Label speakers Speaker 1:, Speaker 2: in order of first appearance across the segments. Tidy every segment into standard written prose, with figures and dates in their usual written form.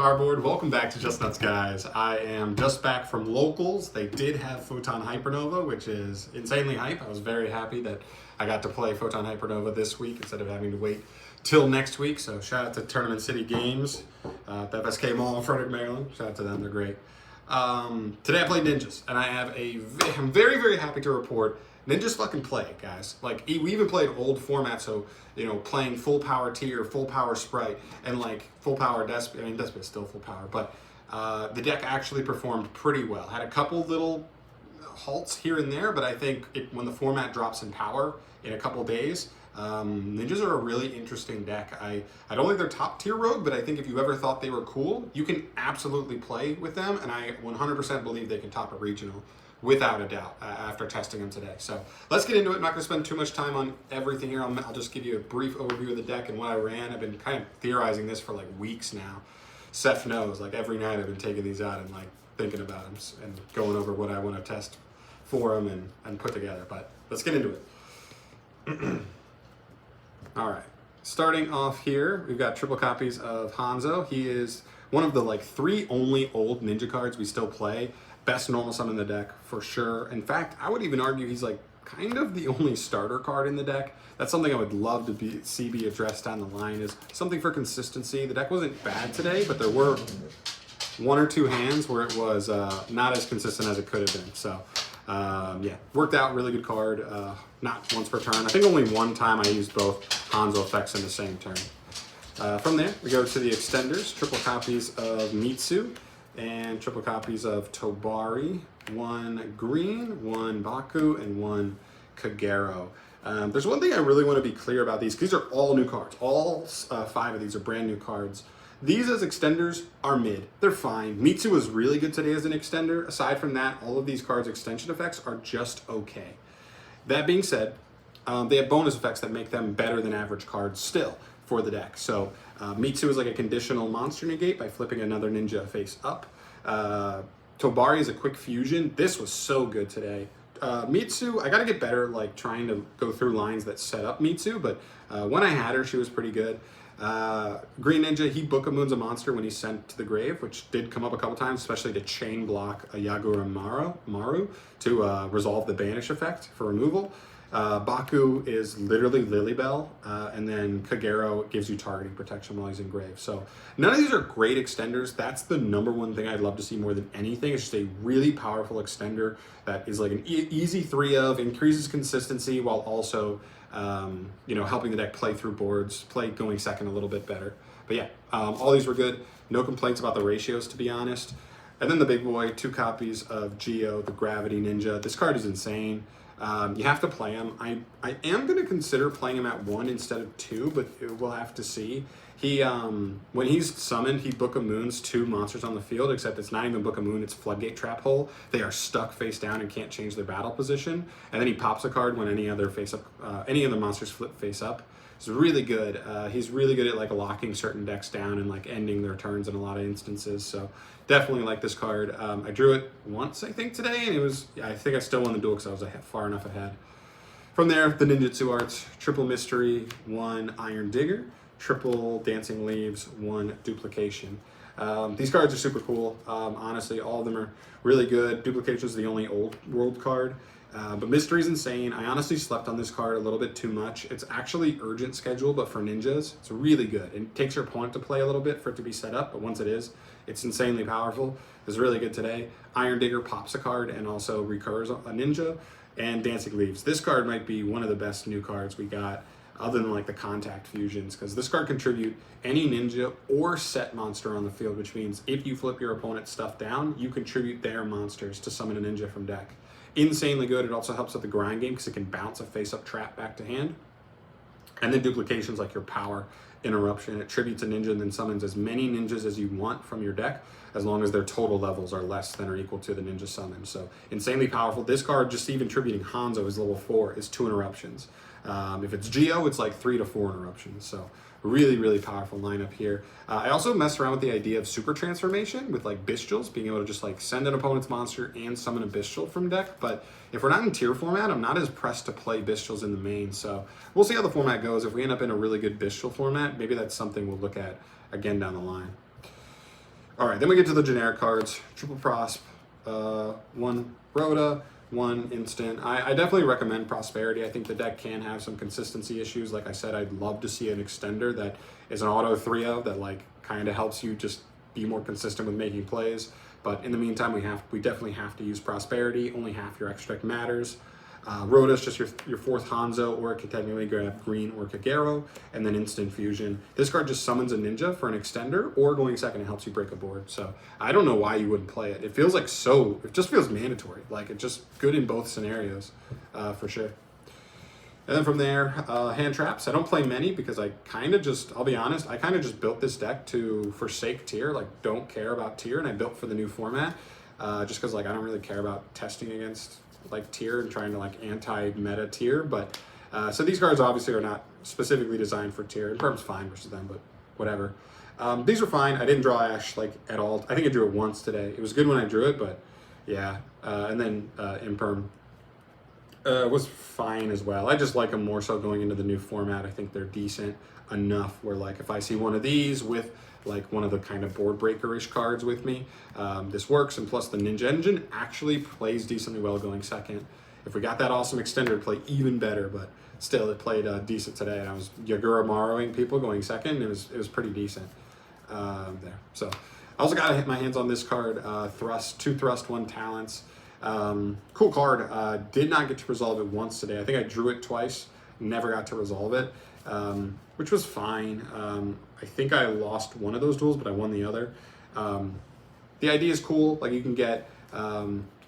Speaker 1: Cardboard, welcome back to JustNutz, guys. I am just back from locals. They did have Photon Hypernova, which is insanely hype. I was very happy that I got to play Photon Hypernova this week instead of having to wait till next week. So shout out to Tournament City Games, at the FSK Mall in Frederick, Maryland. Shout out to them, they're great. Today I played Ninjas, and I'm very, very happy to report Ninjas fucking play, guys. Like, we even played old format, so, you know, playing full power tier, full power sprite, and like full power Despot. I mean, Despot is still full power, but the deck actually performed pretty well. Had a couple little halts here and there, but I think when the format drops in power in a couple days, Ninjas are a really interesting deck. I don't think they're top tier rogue, but I think if you ever thought they were cool, you can absolutely play with them, and I 100% believe they can top a regional. Without a doubt, after testing them today. So let's get into it. I'm not going to spend too much time on everything here. I'll just give you a brief overview of the deck and what I ran. I've been kind of theorizing this for like weeks now. Seth knows, like every night I've been taking these out and like thinking about them and going over what I want to test for them and put together. But let's get into it. All right. Starting off here, we've got triple copies of Hanzo. He is one of the like 3 only old ninja cards we still play. Best normal summon in the deck for sure. In fact, I would even argue he's like kind of the only starter card in the deck. That's something I would love to see be addressed down the line, is something for consistency. The deck wasn't bad today, but there were 1 or 2 hands where it was not as consistent as it could have been. So yeah, worked out, really good card. Not once per turn. I think only one time I used both Hanzo effects in the same turn. From there, we go to the extenders. Triple copies of Mitsu and triple copies of Tobari, 1 green, 1 Baku, and 1 Kagero. There's one thing I really want to be clear about these. These are all new cards. All 5 of these are brand new cards. These as extenders are mid. They're fine. Mitsu was really good today as an extender. Aside from that, all of these cards' extension effects are just okay. That being said, they have bonus effects that make them better than average cards still for the deck. So Mitsu is like a conditional monster negate by flipping another ninja face up. Tobari is a quick fusion. This was so good today. Mitsu, I gotta get better like trying to go through lines that set up Mitsu, but when I had her, she was pretty good. Green Ninja, he Book-a-Moon's a monster when he's sent to the grave, which did come up a couple times, especially to chain block a Yagura Maru to resolve the banish effect for removal. Baku is literally Lilybell, and then Kagero gives you targeting protection while he's in grave. So none of these are great extenders. That's the #1 thing I'd love to see more than anything. It's just a really powerful extender that is like an easy 3 of, increases consistency while also you know, helping the deck play through boards, play going second a little bit better. But yeah, all these were good. No complaints about the ratios, to be honest. And then the big boy, 2 copies of Geo, the Gravity Ninja. This card is insane. You have to play him. I am going to consider playing him at 1 instead of 2, but we'll have to see. He when he's summoned, he Book-a-Moons 2 monsters on the field, except it's not even Book-a-Moon, it's Floodgate Trap Hole. They are stuck face down and can't change their battle position. And then he pops a card when any other monsters flip face up. It's really good. He's really good at like locking certain decks down and like ending their turns in a lot of instances. So definitely like this card. I drew it once, I think, today, and I think I still won the duel because I was far enough ahead. From there, the Ninjutsu arts, triple mystery, 1 Iron Digger, triple Dancing Leaves, 1 duplication. These cards are super cool. Honestly, all of them are really good. Duplication is the only old world card. But Mystery's insane. I honestly slept on this card a little bit too much. It's actually urgent schedule, but for ninjas, it's really good. It takes your opponent to play a little bit for it to be set up, but once it is, it's insanely powerful. It's really good today. Iron Digger pops a card and also recurs a ninja. And Dancing Leaves. This card might be one of the best new cards we got, other than like the contact fusions, because this card contribute any ninja or set monster on the field, which means if you flip your opponent's stuff down, you contribute their monsters to summon a ninja from deck. Insanely good. It also helps with the grind game because it can bounce a face-up trap back to hand. And then duplications like your power interruption. It tributes a ninja and then summons as many ninjas as you want from your deck, as long as their total levels are less than or equal to the ninja summon. So insanely powerful. This card, just even tributing Hanzo is level 4, is 2 interruptions. If it's Geo, it's like 3 to 4 interruptions. So really, really powerful lineup here. I also messed around with the idea of super transformation with like Bestials, being able to just like send an opponent's monster and summon a Bestial from deck. But if we're not in tier format, I'm not as pressed to play Bestials in the main. So we'll see how the format goes. If we end up in a really good Bestial format, maybe that's something we'll look at again down the line. All right, then we get to the generic cards. Triple Prosp, 1 Rhoda, 1 instant. I definitely recommend Prosperity. I think the deck can have some consistency issues. Like I said, I'd love to see an extender that is an auto 3-of that like kind of helps you just be more consistent with making plays. But in the meantime, we definitely have to use Prosperity. Only half your extra deck matters. Rhoda's just your 4th Hanzo, or it can technically grab green or Kagero, and then Instant Fusion. This card just summons a ninja for an extender, or going second, it helps you break a board. So I don't know why you wouldn't play it. It feels like it just feels mandatory. Like it's just good in both scenarios, for sure. And then from there, hand traps. I don't play many because I'll be honest, I kind of just built this deck to forsake tier, like don't care about tier, and I built for the new format, just because like I don't really care about testing against like tier and trying to like anti-meta tier. But so these cards obviously are not specifically designed for tier. Imperm's fine versus them, but whatever. These are fine. I didn't draw Ash like at all. I think I drew it once today. It was good when I drew it, but yeah. And then Imperm was fine as well. I just like them more so going into the new format. I think they're decent enough where like if I see one of these with like one of the kind of board breaker-ish cards with me, this works. And plus the Ninja Engine actually plays decently well going second. If we got that awesome extender, it'd play even better, but still it played decent today. And I was Yagura-Maroing people going second. It was pretty decent there. So I also got to hit my hands on this card, Thrust, 2 Thrust, 1 Talents. Cool card. Did not get to resolve it once today. I think I drew it twice, never got to resolve it, which was fine. I think I lost one of those duels, but I won the other. The idea is cool. Like you can get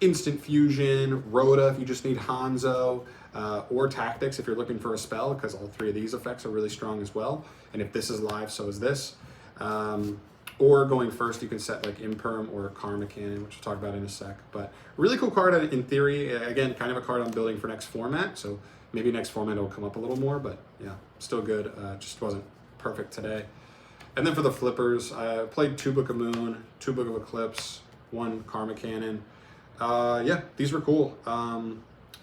Speaker 1: Instant Fusion, Rhoda if you just need Hanzo, or Tactics if you're looking for a spell, because all 3 of these effects are really strong as well. And if this is live, so is this. Or going first, you can set like Imperm or Karma Cannon, which we'll talk about in a sec. But really cool card in theory. Again, kind of a card I'm building for next format. So maybe next format it'll come up a little more, but yeah, still good. Just wasn't perfect today. And then for the flippers, I played 2 Book of Moon, 2 Book of Eclipse, 1 Karma Cannon. Yeah, these were cool.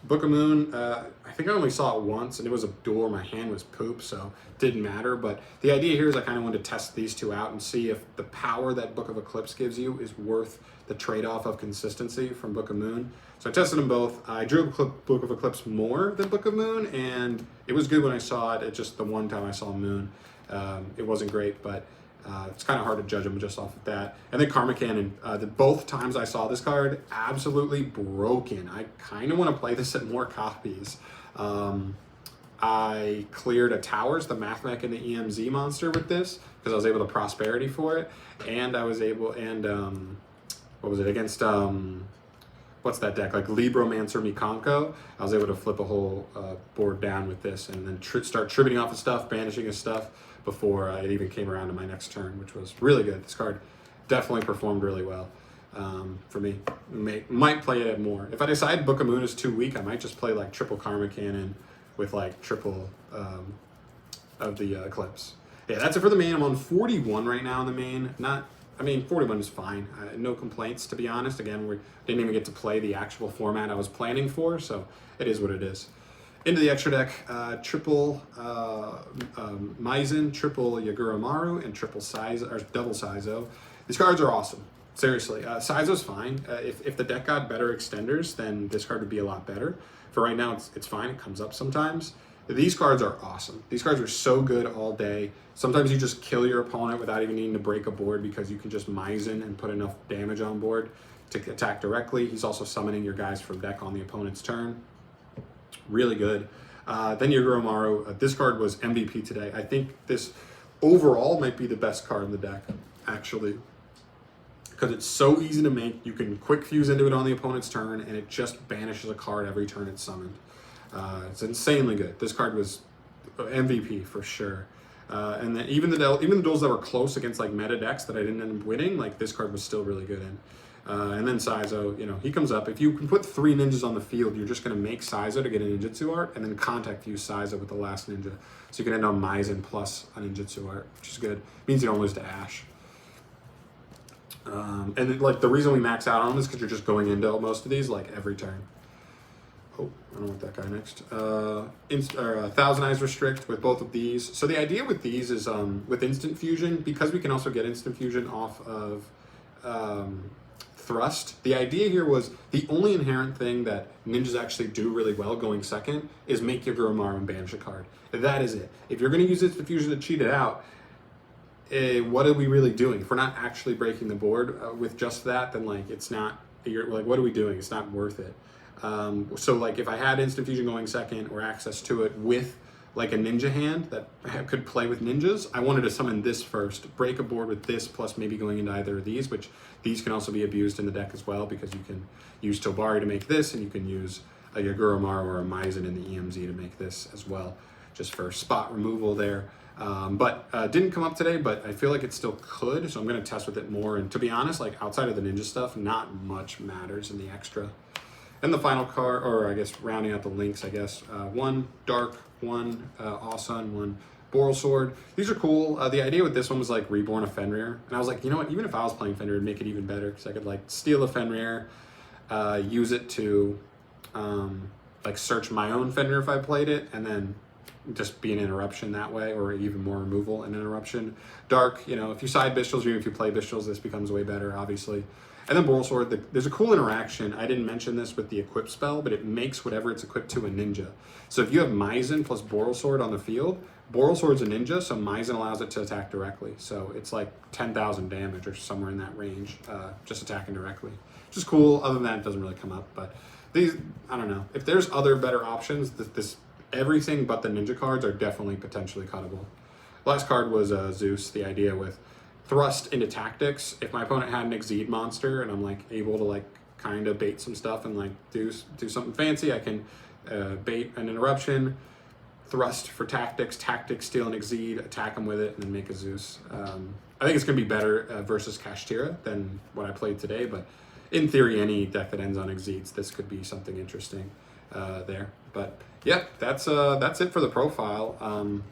Speaker 1: Book of Moon, I think I only saw it once, and it was a duel where my hand was poop, so it didn't matter. But the idea here is I kind of wanted to test these 2 out and see if the power that Book of Eclipse gives you is worth the trade-off of consistency from Book of Moon. So I tested them both. I drew Book of Eclipse more than Book of Moon, and it was good when I saw it. It's just the one time I saw Moon, it wasn't great, but it's kind of hard to judge them just off of that. And then Karma Cannon, both times I saw this card, absolutely broken. I kind of want to play this at more copies. I cleared a Towers, the Math Mech and the EMZ monster with this, because I was able to Prosperity for it. And I was able, what was it, against, what's that deck, like Libromancer Mikanko, I was able to flip a whole board down with this and then start tributing off his stuff, banishing his stuff, before it even came around to my next turn, which was really good. This card definitely performed really well for me. Might play it more. If I decide Book of Moon is too weak, I might just play like triple Karma Cannon with like triple of the Eclipse. Yeah, that's it for the main. I'm on 41 right now in the main. 41 is fine. No complaints, to be honest. Again, we didn't even get to play the actual format I was planning for, so it is what it is. Into the extra deck, triple Maizen, triple Yagura-Maru, and triple Saizo, or double Saizo. These cards are awesome. Seriously, Saizo's fine. If the deck got better extenders, then this card would be a lot better. For right now, it's fine. It comes up sometimes. These cards are awesome. These cards are so good all day. Sometimes you just kill your opponent without even needing to break a board because you can just Maizen and put enough damage on board to attack directly. He's also summoning your guys from deck on the opponent's turn. Really good. Then Yagura-Maru. This card was MVP today. I think this overall might be the best card in the deck, actually, because it's so easy to make. You can quick fuse into it on the opponent's turn, and it just banishes a card every turn it's summoned. It's insanely good. This card was MVP for sure. And then even the duels that were close against like meta decks that I didn't end up winning, like this card was still really good in. And then Saizo, he comes up. If you can put 3 ninjas on the field, you're just going to make Saizo to get a ninjutsu art, and then contact fuse Saizo with the last ninja. So you can end on Maizen plus a ninjutsu art, which is good. It means you don't lose to Ash. And the reason we max out on them is because you're just going into most of these like every turn. Oh, I don't want that guy next. 1,000 Eyes Restrict with both of these. So the idea with these is with Instant Fusion, because we can also get Instant Fusion off of thrust. The idea here was the only inherent thing that ninjas actually do really well going second is make your Gurumaru and banish a card. That is it. If you're going to use its diffusion to cheat it out, what are we really doing? If we're not actually breaking the board with just that, then like it's not, you're like, what are we doing? It's not worth it. So like if I had instant fusion going second or access to it with like a ninja hand that could play with ninjas, I wanted to summon this first, break a board with this, plus maybe going into either of these, which these can also be abused in the deck as well, because you can use Tobari to make this, and you can use a Gurumaru or a Maizen in the EMZ to make this as well, just for spot removal there. But didn't come up today, but I feel like it still could, so I'm going to test with it more. And to be honest, like outside of the ninja stuff, not much matters in the extra. And the final card, or I guess rounding out the links, I guess, one Dark, one Awesun, one Boral Sword. These are cool. The idea with this one was like Reborn of Fenrir. And I was like, you know what, even if I was playing Fenrir, it'd make it even better, because I could like steal a Fenrir, use it to like search my own Fenrir if I played it, and then just be an interruption that way, or even more removal and interruption. Dark, you know, if you side Bistals, or even if you play Bistals, this becomes way better, obviously. And then Boral Sword, there's a cool interaction. I didn't mention this with the equip spell, but it makes whatever it's equipped to a ninja. So if you have Maizen plus Boral Sword on the field, Boral Sword's a ninja, so Maizen allows it to attack directly. So it's like 10,000 damage or somewhere in that range, just attacking directly. Which is cool. Other than that, it doesn't really come up. But these, I don't know. If there's other better options, everything but the ninja cards are definitely potentially cuttable. Last card was Zeus, the idea with thrust into tactics. If my opponent had an Exceed monster and I'm like able to like kind of bait some stuff and like do something fancy, I can bait an interruption, thrust for tactics, steal an Exceed, attack him with it, and then make a Zeus. I think it's going to be better versus Kashtira than what I played today, but in theory, any deck that ends on Exceeds, this could be something interesting there. But yeah, that's it for the profile.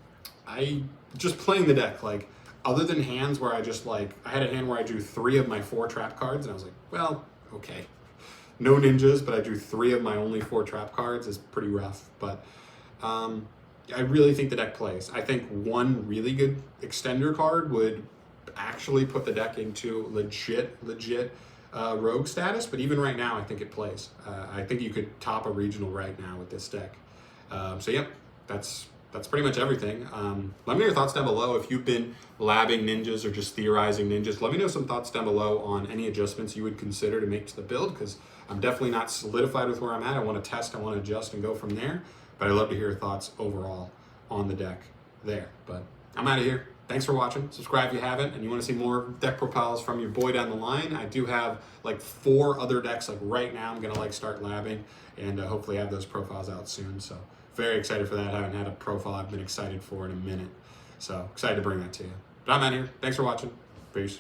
Speaker 1: I just playing the deck, like, other than hands where I had a hand where I drew 3 of my 4 trap cards, and I was like, well, okay. No ninjas, but I drew 3 of my only 4 trap cards is pretty rough. But I really think the deck plays. I think one really good extender card would actually put the deck into legit rogue status, but even right now, I think it plays. I think you could top a regional right now with this deck. So yep, that's pretty much everything. Let me know your thoughts down below. If you've been labbing ninjas or just theorizing ninjas, let me know some thoughts down below on any adjustments you would consider to make to the build, because I'm definitely not solidified with where I'm at. I want to test, I want to adjust and go from there. But I'd love to hear your thoughts overall on the deck there. But I'm out of here. Thanks for watching. Subscribe if you haven't, and you want to see more deck profiles from your boy down the line. I do have like 4 other decks like right now I'm gonna like start labbing, and hopefully have those profiles out soon. So very excited for that. I haven't had a profile I've been excited for in a minute. So excited to bring that to you. But I'm out of here. Thanks for watching. Peace.